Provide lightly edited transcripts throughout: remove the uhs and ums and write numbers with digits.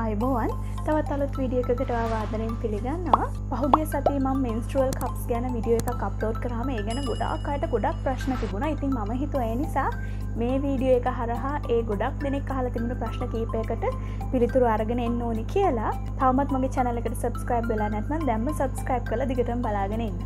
අයිබෝවන් තවත් අලුත් වීඩියෝ එකකට ආදරයෙන් පිළිගන්නවා. පහුගිය සතියේ මම menstrual cups ගැන වීඩියෝ එකක් අප්ලෝඩ් කරාම ඒ ගැන ගොඩාක් අයට ගොඩක් ප්‍රශ්න තිබුණා. ඉතින් මම හිතුවා ඒ නිසා මේ වීඩියෝ එක හරහා ඒ ගොඩක් දෙනෙක් අහලා තිබුණු ප්‍රශ්න කීපයකට පිළිතුරු අරගෙන එන්න ඕනි කියලා. තවමත් මගේ channel එකට subscribe වෙලා නැත්නම් දැන්ම subscribe කරලා දිගටම බලාගෙන ඉන්න.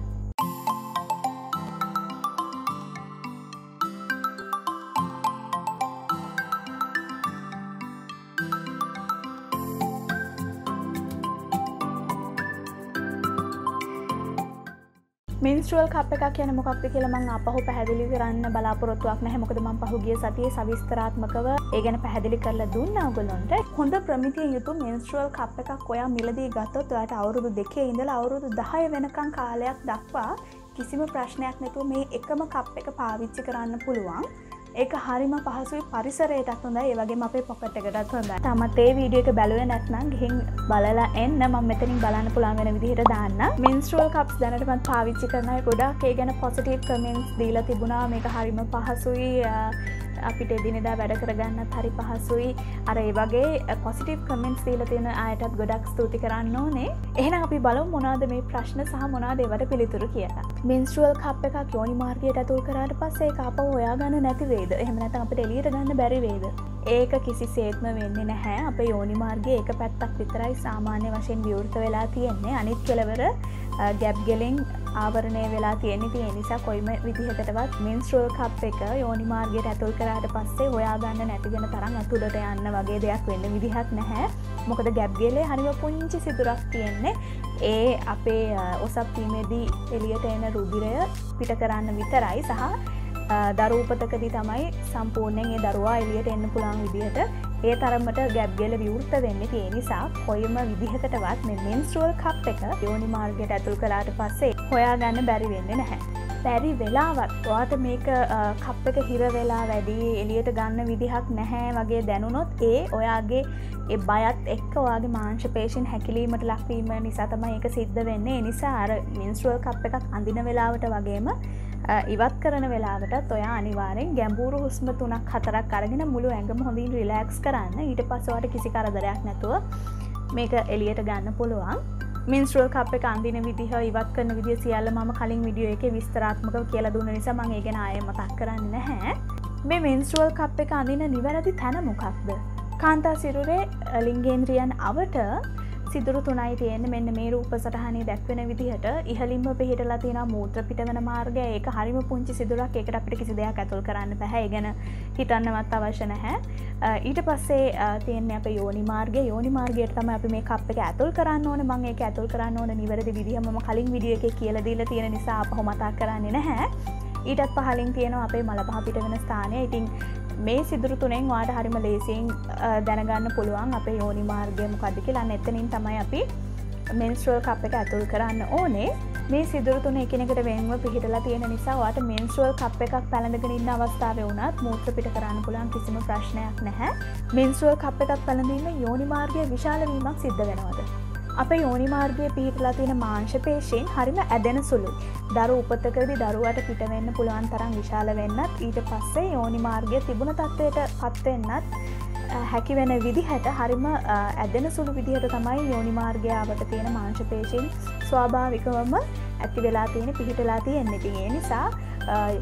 menstrual cup එකක් කියන්නේ මොකක්ද කියලා මම ආපහු පැහැදිලි කරන්න බලාපොරොත්තුවක් නැහැ. මොකද මම පහුගිය සතියේ සවිස්තරාත්මකව ඒ ගැන පැහැදිලි කරලා දුන්නා ඔයගොල්ලන්ට. හොඳ ප්‍රමිතියෙන් යුතු menstrual cup එකක් ඔයා මිලදී ගත්තොත් ඔයාට අවුරුදු 2 ඉඳලා අවුරුදු 10 වෙනකන් කාලයක් දක්වා කිසිම ප්‍රශ්නයක් නැතුව මේ එකම cup එක පාවිච්චි කරන්න පුළුවන්. ඒක හරිම පහසුයි, පරිසරයටත් හොඳයි, ඒ වගේම අපේ පොකට් එකටත් හොඳයි. තාමත් ඒ වීඩියෝ එක බැලුවේ නැත්නම් ගිහින් බලලා එන්න. මම මෙතනින් බලන්න පුළුවන් වෙන විදිහට දාන්න. menstrual cups දැනටමත් පාවිච්චි කරන අය ගොඩක් ඒ ගැන positive comments දීලා තිබුණා. මේක හරිම පහසුයි, අපිට එදිනෙදා වැඩ කරගන්නත් හරි පහසුයි. අර ඒ වගේ positive comments දීලා තියෙන අයටත් ගොඩක් ස්තුති කරන්න ඕනේ. එහෙනම් අපි බලමු මොනවද මේ ප්‍රශ්න සහ මොනවද ඒවට පිළිතුරු කියලා. menstrual cup එකක් යෝනි මාර්ගයට ඇතුල් කරාට පස්සේ ඒක ආපහු හොයාගන්න නැති වේද? එහෙම නැත්නම් අපිට එළියට ගන්න බැරි වේද? ඒක කිසිසේත්ම වෙන්නේ නැහැ. අපේ යෝනි මාර්ගයේ එක පැත්තක් විතරයි සාමාන්‍ය වශයෙන් විවෘත වෙලා තියෙන්නේ. අනිත් කෙළවර ගැප් ගෙලින් ආවරණය වෙලා තියෙන. ඉතින් ඒ නිසා කොයිම විදිහකටවත් menstrual cup එක යෝනි මාර්ගයට ඇතුල් කරාට පස්සේ හොයාගන්න නැති වෙන තරම් ඇතුළට යන්න වගේ දෙයක් වෙන්න විදිහක් නැහැ. මොකද ගැප් ගෙලේ හරිම පුංචි සිදුරක් තියෙන්නේ. ඒ අපේ ඔසප්පීමේදී එළියට එන රුධිරය පිට කරන්න විතරයි. සහ දරුපතකදී තමයි සම්පූර්ණයෙන් ඒ දරුවා එළියට එන්න පුළුවන් විදිහට ඒ තරමට ගැප් ගෙල විවෘත වෙන්නේ. ඒ නිසා කොයිම විදිහකටවත් මේ menstrual cup එක යෝනි මාර්ගයට ඇතුල් කළාට පස්සේ හොයාගන්න බැරි වෙන්නේ නැහැ. බැරි වෙලාවත් ඔයාට මේක කප් එක හිර වෙලා වැඩි එළියට ගන්න විදිහක් නැහැ වගේ දැනුනොත් ඒ ඔයාගේ ඒ බයත් එක්ක ඔයාගේ මාංශ පේශීන් හැකිලීමට ලක්වීම නිසා තමයි ඒක සිද්ධ වෙන්නේ. ඒ නිසා අර menstrual cup එකක් අඳින වෙලාවට වගේම ඉවත් කරන වෙලාවටත් ඔයා අනිවාර්යෙන් ගැඹුරු හුස්ම 3-4ක් අරගෙන මුළු ඇඟම හොඳින් රිලැක්ස් කරන්න. ඊට පස්සේ ඔයාට කිසි කරදරයක් නැතුව මේක එළියට ගන්න පුළුවන්. menstrual cup එක අඳින විදිහ, ඉවත් කරන විදිහ සියල්ල මම කලින් වීඩියෝ එකේ විස්තරාත්මකව කියලා දුන්න නිසා මම ඒ ගැන ආයෙ මතක් කරන්නේ නැහැ. මේ menstrual cup එක අඳින නිවැරදි තැන මොකක්ද? කාන්තා සිරුරේ ලිංගේන්ද්‍රයන් අවට සිදුරු 3යි තියෙන්නේ. මෙන්න මේ රූප සටහනේ දැක්වෙන විදිහට ඉහළින්ම පිහිටලා තියෙනවා මූත්‍ර පිටවන මාර්ගය. ඒක හරිම පුංචි සිදුරක්. ඒකට අපිට කිසි දෙයක් ඇතුල් කරන්න බෑ. ඒ ගැන හිතන්නවත් අවශ්‍ය නැහැ. ඊට පස්සේ තියෙන්නේ අපේ යෝනි මාර්ගය. යෝනි මාර්ගයට තමයි අපි මේ කප් එක ඇතුල් කරන්න ඕනේ. මම ඒක ඇතුල් කරන්න ඕනේ නිවැරදි විදිහ මම කලින් වීඩියෝ එකේ කියලා දීලා තියෙන නිසා අපහොම මතක් කරන්නේ නැහැ. ඊටත් පහලින් තියෙනවා අපේ මල පහ පිට වෙන ස්ථානය. ඉතින් මේ සිදුරු තුනෙන් ඔයාට හරිම ලේසියෙන් දැනගන්න පුළුවන් අපේ යෝනි මාර්ගය මොකද්ද කියලා. එතනින් තමයි අපි menstrual cup එක ඇතුල් කරන්න ඕනේ. මේ සිදුරු තුන එකිනෙකට වෙන්ව පිහිටලා තියෙන නිසා ඔයාට menstrual cup එකක් පැලඳගෙන ඉන්න අවස්ථාවේ වුණත් මූත්‍ර පිට කරන්න පුළුවන්, කිසිම ප්‍රශ්නයක් නැහැ. menstrual cup එකක් පැලඳීම යෝනි මාර්ගයේ විශාල වීමක් සිද්ධ වෙනවද? අපේ යෝනි මාර්ගයේ පිහිටලා තියෙන මාංශ පේශීන් හරිම ඇදෙන සුළුයි. දරු උපතකදී දරුවාට පිට වෙන්න පුළුවන් තරම් විශාල වෙන්නත්, ඊට පස්සේ යෝනි මාර්ගයේ තිබුණ තත්ත්වයට පත් වෙන්නත් හැකි වෙන විදිහට හරිම ඇදෙන සුළු විදිහට තමයි යෝනි මාර්ගය ආවට තියෙන මාංශ පේශීන් ස්වාභාවිකවම ඇති වෙලා තියෙන, පිහිටලා තියෙන්නේ. ඉතින් ඒ නිසා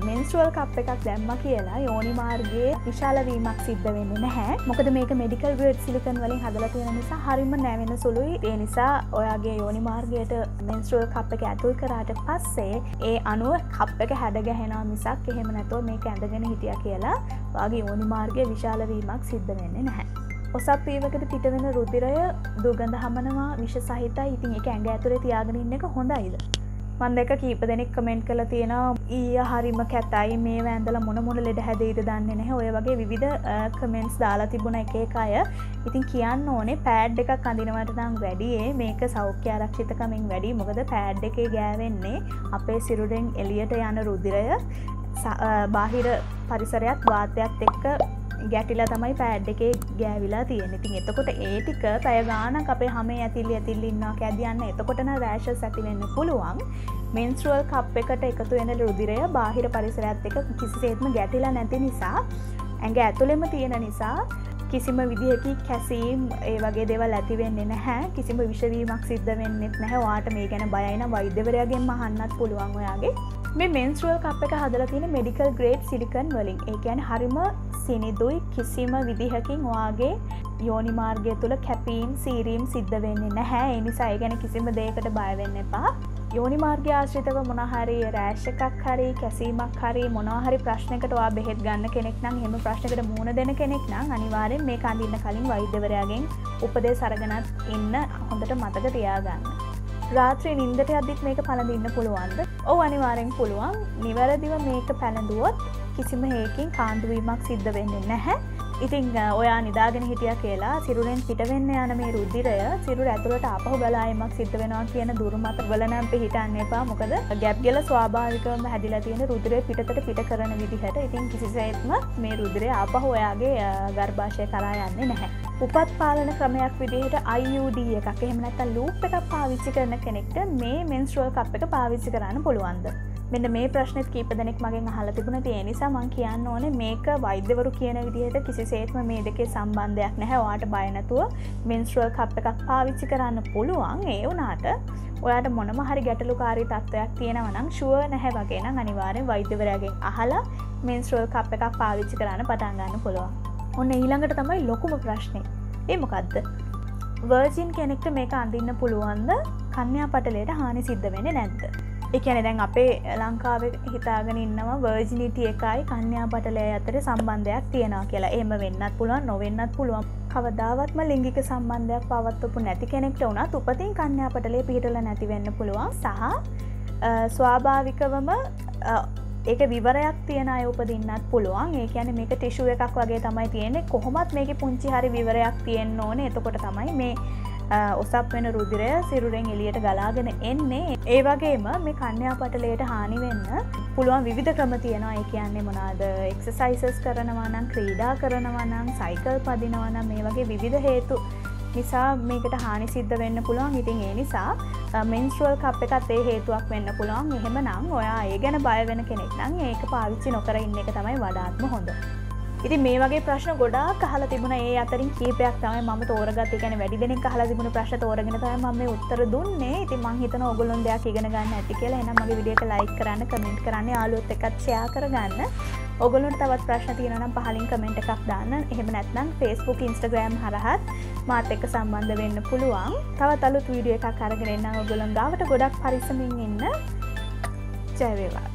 menstrual cup එකක් දැම්මා කියලා යෝනි මාර්ගයේ විශාල වීමක් සිද්ධ වෙන්නේ නැහැ. මොකද මේක medical grade silicone වලින් හදලා තියෙන නිසා හරිම නැවෙන සුළුයි. ඒ නිසා ඔයාගේ යෝනි මාර්ගයට menstrual cup එක ඇතුල් කරාට පස්සේ ඒ අණුව cup එක හැඩ ගැහෙනවා මිසක් එහෙම නැතුව මේක ඇඳගෙන හිටියා කියලා ඔයාගේ යෝනි මාර්ගයේ විශාල වීමක් සිද්ධ වෙන්නේ නැහැ. ඔසප්පීමකට පිට වෙන රුධිරය දුර්ගන්ධ හමනවා, විෂ සහිතයි. ඉතින් ඒක ඇඟ ඇතුලේ තියාගෙන ඉන්න එක හොඳයිද? මම දැක කීප දෙනෙක් කමෙන්ට් කරලා තියෙනවා ඊය හරිම කැතයි, මේව ඇඳලා මොන ලෙඩ හැදෙයිද දන්නේ නැහැ. ඔය වගේ විවිධ කමෙන්ට්ස් දාලා තිබුණා එක එක අය. ඉතින් කියන්න ඕනේ පෑඩ් එකක් අඳිනවට නම් වැඩියේ මේක සෞඛ්‍ය ආරක්ෂිතකමින් වැඩි. මොකද පෑඩ් එකේ ගෑවෙන්නේ අපේ සිරුරෙන් එළියට යන රුධිරය බාහිර පරිසරයත් වාතයත් එක්ක ගැටිලා තමයි පෑඩ් එකේ ගෑවිලා තියෙන්නේ. ඉතින් එතකොට ඒ ටික පැය ගාණක් අපේ හැමේ ඇතිලි ඉන්නවා කැදියන්න. එතකොට නම් රෑෂස් ඇති වෙන්න පුළුවන්. menstrual cup එකට එකතු වෙන රුධිරය බාහිර පරිසරයත් එක්ක කිසිසේත්ම ගැටිලා නැති නිසා, ඇඟ ඇතුළෙම තියෙන නිසා කිසිම විදිහකින් කැසීම් ඒ වගේ දේවල් ඇති වෙන්නේ නැහැ. කිසිම විෂවීමක් සිද්ධ වෙන්නෙත් නැහැ. ඔයාට මේ ගැන බයයි නම් වෛද්‍යවරයාගෙන් අහන්නත් පුළුවන් ඔයාගේ. මේ menstrual cup එක හදලා තියෙන medical grade silicone වලින්. ඒ කියන්නේ හරිම සිනිඳුයි කිසිම විදිහකින් ඔයාගේ යෝනි මාර්ගය තුල කැපීම් සීරීම් සිද්ධ වෙන්නේ නැහැ. ඒ නිසා ඒ ගැන කිසිම දෙයකට බය වෙන්න එපා. යෝනි මාර්ගය ආශ්‍රිතව මොනවා හරි රෑෂ් එකක් හරි කැසීමක් හරි මොනවා හරි ප්‍රශ්නයකට ඔයා බෙහෙත් ගන්න කෙනෙක් නම් එහෙම ප්‍රශ්නයකට මුහුණ දෙන කෙනෙක් නම් අනිවාර්යෙන් මේක අඳින්න කලින් වෛද්‍යවරයාගෙන් උපදෙස් අරගෙනත් ඉන්න හොඳට මතක තියාගන්න. රාත්‍රී නිින්දට යද්දිත් මේක පළඳින්න පුළුවන්ද? ඔව් අනිවාර්යෙන් පුළුවන්. නිවැරදිව මේක පැළඳුවොත් කිසිම හේකින් කාන්දු වීමක් සිද්ධ වෙන්නේ නැහැ. ඉතින් ඔයා නිදාගෙන හිටියා කියලා සිරුරෙන් පිට වෙන්න යන මේ රුධිරය සිරුර ඇතුළට ආපහු ගලායමක් සිද්ධ වෙනවා කියන දුර්මත වල නම් පිටින්න එපා. මොකද ගැප් ගල ස්වාභාවිකවම හැදිලා තියෙන රුධිරය පිටතට පිට කරන විදිහට. ඉතින් කිසිසේත්ම මේ රුධිරය ආපහු ඔයාගේ ගර්භාෂය කරා යන්නේ නැහැ. උපත් පාලන ක්‍රමයක් විදිහට IUD එකක් එහෙම නැත්නම් ලූප් එකක් පාවිච්චි කරන කෙනෙක්ට මේ menstrual cup එක පාවිච්චි කරන්න පුළුවන්ද? මෙන්න මේ ප්‍රශ්නෙත් කීප දෙනෙක් මගෙන් අහලා තිබුණා. ඒ නිසා මම කියන්න ඕනේ මේක වෛද්‍යවරු කියන විදිහට කිසිසේත්ම මේ දෙකේ සම්බන්ධයක් නැහැ. ඔයාට බය නැතුව menstrual cup එකක් පාවිච්චි කරන්න පුළුවන්. ඒ වුණාට ඔයාට මොනම හරි ගැටලුකාරී තත්ත්වයක් තියෙනවා නම් ෂුවර් නැහැ වගේ නම් අනිවාර්යෙන් වෛද්‍යවරයාගෙන් අහලා menstrual cup එකක් පාවිච්චි කරන්න පටන් ගන්න පුළුවන්. ඔන්න ඊළඟට තමයි ලොකුම ප්‍රශ්නේ. ඒ මොකද්ද? වර්ජින් කෙනෙක්ට මේක අඳින්න පුළුවන්ද? කන්‍යා පටලයට හානි සිද්ධ වෙන්නේ නැද්ද? ඒ කියන්නේ දැන් අපේ ලංකාවේ හිතාගෙන ඉන්නවා වර්ජිනිටි එකයි කන්‍යා පටලය අතර සම්බන්ධයක් තියෙනවා කියලා. එහෙම වෙන්නත් පුළුවන්, නොවෙන්නත් පුළුවන්. කවදාවත්ම ලිංගික සම්බන්ධයක් පවත්වපු නැති කෙනෙක්ට උනත් උපතින් කන්‍යා පටලය පිහිටලා නැති වෙන්න පුළුවන්. සහ ස්වාභාවිකවම ඒක විවරයක් තියෙන අය උපදින්නත් පුළුවන්. ඒ කියන්නේ මේක ටිෂු එකක් වගේ තමයි තියෙන්නේ. කොහොමත් මේකේ පුංචි හරි විවරයක් තියෙන්න ඕනේ. එතකොට තමයි මේ ඔසප් වෙන රුධිරය සිරුරෙන් එළියට ගලාගෙන එන්නේ. ඒ වගේම මේ කන්‍යා පටලයට හානි වෙන්න පුළුවන් විවිධ ක්‍රම තියෙනවා. ඒ කියන්නේ මොනවාද? එක්සර්සයිසස් කරනවා නම්, ක්‍රීඩා කරනවා නම්, සයිකල් පදිනවා නම් මේ වගේ විවිධ හේතු නිසා මේකට හානි සිද්ධ වෙන්න පුළුවන්. ඉතින් ඒ නිසා menstrual cup එකත් ඒ හේතුවක් වෙන්න පුළුවන්. එහෙමනම් ඔයා ඒ ගැන බය වෙන කෙනෙක් නම් ඒක පාවිච්චි නොකර ඉන්න එක තමයි වඩාත්ම හොඳ. ඉතින් මේ වගේ ප්‍රශ්න ගොඩාක් අහලා තිබුණා. ඒ අතරින් කීපයක් තමයි මම තෝරගත්තේ. ඒ කියන්නේ වැඩි දෙනෙක් අහලා තිබුණු ප්‍රශ්න තෝරගෙන තමයි මම මේ උත්තර දුන්නේ. ඉතින් මම හිතනවා ඔයගොල්ලෝ දෙයක් ඉගෙන ගන්න ඇති කියලා. එහෙනම් මගේ වීඩියෝ එක ලයික් කරන්න, කමෙන්ට් කරන්න, යාළුවොත් එක්කත් ෂෙයා කරගන්න. ඔයගොල්ලන්ට තවත් ප්‍රශ්න තියෙනවා නම් පහලින් කමෙන්ට් එකක් දාන්න. එහෙම නැත්නම් Facebook, Instagram හරහත් මාත් එක්ක සම්බන්ධ වෙන්න පුළුවන්. තවත් අලුත් වීඩියෝ එකක් අරගෙන එන්න ඔයගොල්ලන් ගාවට ගොඩක් පරිස්සමින් ඉන්න. ජය වේවා.